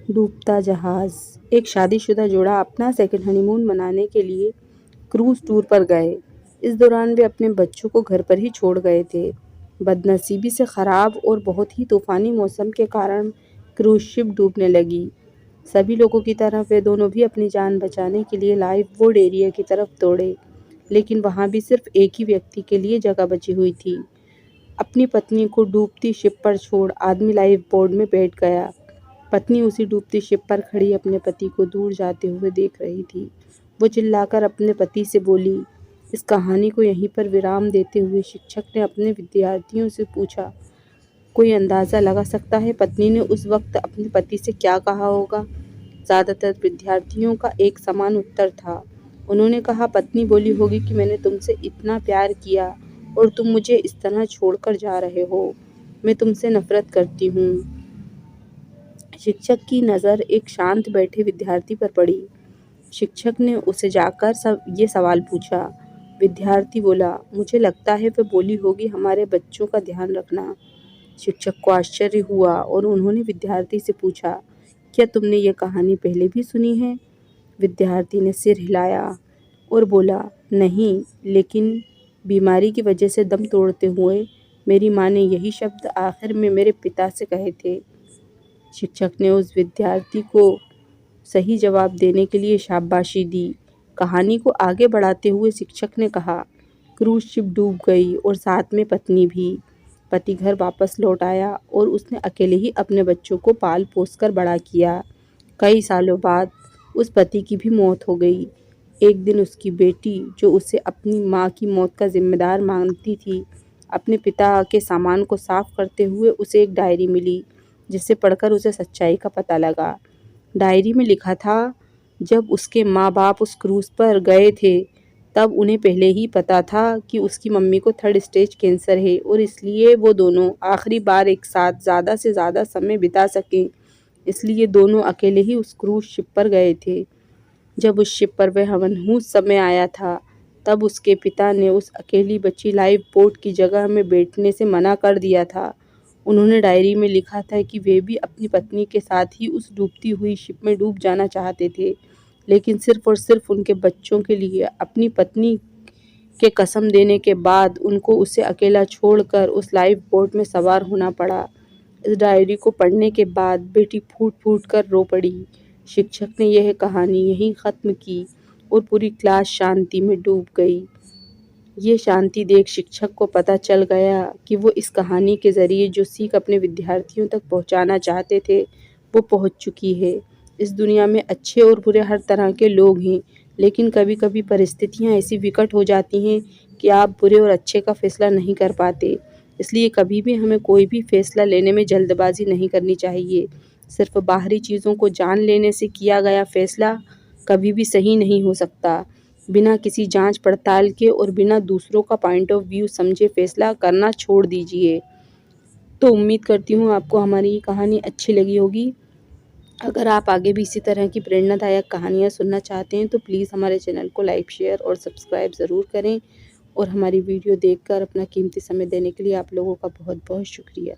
डूबता जहाज। एक शादीशुदा जोड़ा अपना सेकंड हनीमून मनाने के लिए क्रूज टूर पर गए। इस दौरान वे अपने बच्चों को घर पर ही छोड़ गए थे। बदनसीबी से खराब और बहुत ही तूफानी मौसम के कारण क्रूज शिप डूबने लगी। सभी लोगों की तरह वे दोनों भी अपनी जान बचाने के लिए लाइफ बोट एरिया की तरफ दौड़े, लेकिन वहां भी सिर्फ एक ही व्यक्ति के लिए जगह बची हुई थी। अपनी पत्नी को डूबती शिप पर छोड़ आदमी लाइफ बोट में बैठ गया। पत्नी उसी डूबती शिप पर खड़ी अपने पति को दूर जाते हुए देख रही थी। वो चिल्लाकर अपने पति से बोली। इस कहानी को यहीं पर विराम देते हुए शिक्षक ने अपने विद्यार्थियों से पूछा, कोई अंदाज़ा लगा सकता है पत्नी ने उस वक्त अपने पति से क्या कहा होगा? ज़्यादातर विद्यार्थियों का एक समान उत्तर था। उन्होंने कहा, पत्नी बोली होगी कि मैंने तुमसे इतना प्यार किया और तुम मुझे इस तरह छोड़कर जा रहे हो। मैं तुमसे नफरत करती हूँ। शिक्षक की नज़र एक शांत बैठे विद्यार्थी पर पड़ी। शिक्षक ने उसे जाकर ये सवाल पूछा। विद्यार्थी बोला, मुझे लगता है वह बोली होगी हमारे बच्चों का ध्यान रखना। शिक्षक को आश्चर्य हुआ और उन्होंने विद्यार्थी से पूछा, क्या तुमने ये कहानी पहले भी सुनी है? विद्यार्थी ने सिर हिलाया और बोला, नहीं, लेकिन बीमारी की वजह से दम तोड़ते हुए मेरी माँ ने यही शब्द आखिर में मेरे पिता से कहे थे। शिक्षक ने उस विद्यार्थी को सही जवाब देने के लिए शाबाशी दी। कहानी को आगे बढ़ाते हुए शिक्षक ने कहा, क्रूज शिप डूब गई और साथ में पत्नी भी। पति घर वापस लौट आया और उसने अकेले ही अपने बच्चों को पाल पोस कर बड़ा किया। कई सालों बाद उस पति की भी मौत हो गई। एक दिन उसकी बेटी, जो उसे अपनी माँ की मौत का जिम्मेदार मानती थी, अपने पिता के सामान को साफ करते हुए उसे एक डायरी मिली, जिसे पढ़कर उसे सच्चाई का पता लगा। डायरी में लिखा था, जब उसके माँ बाप उस क्रूज पर गए थे तब उन्हें पहले ही पता था कि उसकी मम्मी को 3rd स्टेज कैंसर है और इसलिए वो दोनों आखिरी बार एक साथ ज़्यादा से ज़्यादा समय बिता सकें, इसलिए दोनों अकेले ही उस क्रूज शिप पर गए थे। जब उस शिप पर वह मनहूस समय आया था तब उसके पिता ने उस अकेली बची लाइफ बोट की जगह में बैठने से मना कर दिया था। उन्होंने डायरी में लिखा था कि वे भी अपनी पत्नी के साथ ही उस डूबती हुई शिप में डूब जाना चाहते थे, लेकिन सिर्फ और सिर्फ उनके बच्चों के लिए। अपनी पत्नी के कसम देने के बाद उनको उसे अकेला छोड़कर उस लाइफ बोट में सवार होना पड़ा। इस डायरी को पढ़ने के बाद बेटी फूट फूट कर रो पड़ी। शिक्षक ने यह कहानी यहीं ख़त्म की और पूरी क्लास शांति में डूब गई। ये शांति देख शिक्षक को पता चल गया कि वो इस कहानी के ज़रिए जो सीख अपने विद्यार्थियों तक पहुंचाना चाहते थे वो पहुंच चुकी है। इस दुनिया में अच्छे और बुरे हर तरह के लोग हैं, लेकिन कभी कभी परिस्थितियां ऐसी विकट हो जाती हैं कि आप बुरे और अच्छे का फैसला नहीं कर पाते। इसलिए कभी भी हमें कोई भी फैसला लेने में जल्दबाजी नहीं करनी चाहिए। सिर्फ बाहरी चीज़ों को जान लेने से किया गया फैसला कभी भी सही नहीं हो सकता। बिना किसी जांच पड़ताल के और बिना दूसरों का पॉइंट ऑफ व्यू समझे फैसला करना छोड़ दीजिए। तो उम्मीद करती हूँ आपको हमारी ये कहानी अच्छी लगी होगी। अगर आप आगे भी इसी तरह की प्रेरणादायक कहानियाँ सुनना चाहते हैं तो प्लीज़ हमारे चैनल को लाइक, शेयर और सब्सक्राइब ज़रूर करें और हमारी वीडियो देखकर अपना कीमती समय देने के लिए आप लोगों का बहुत बहुत शुक्रिया।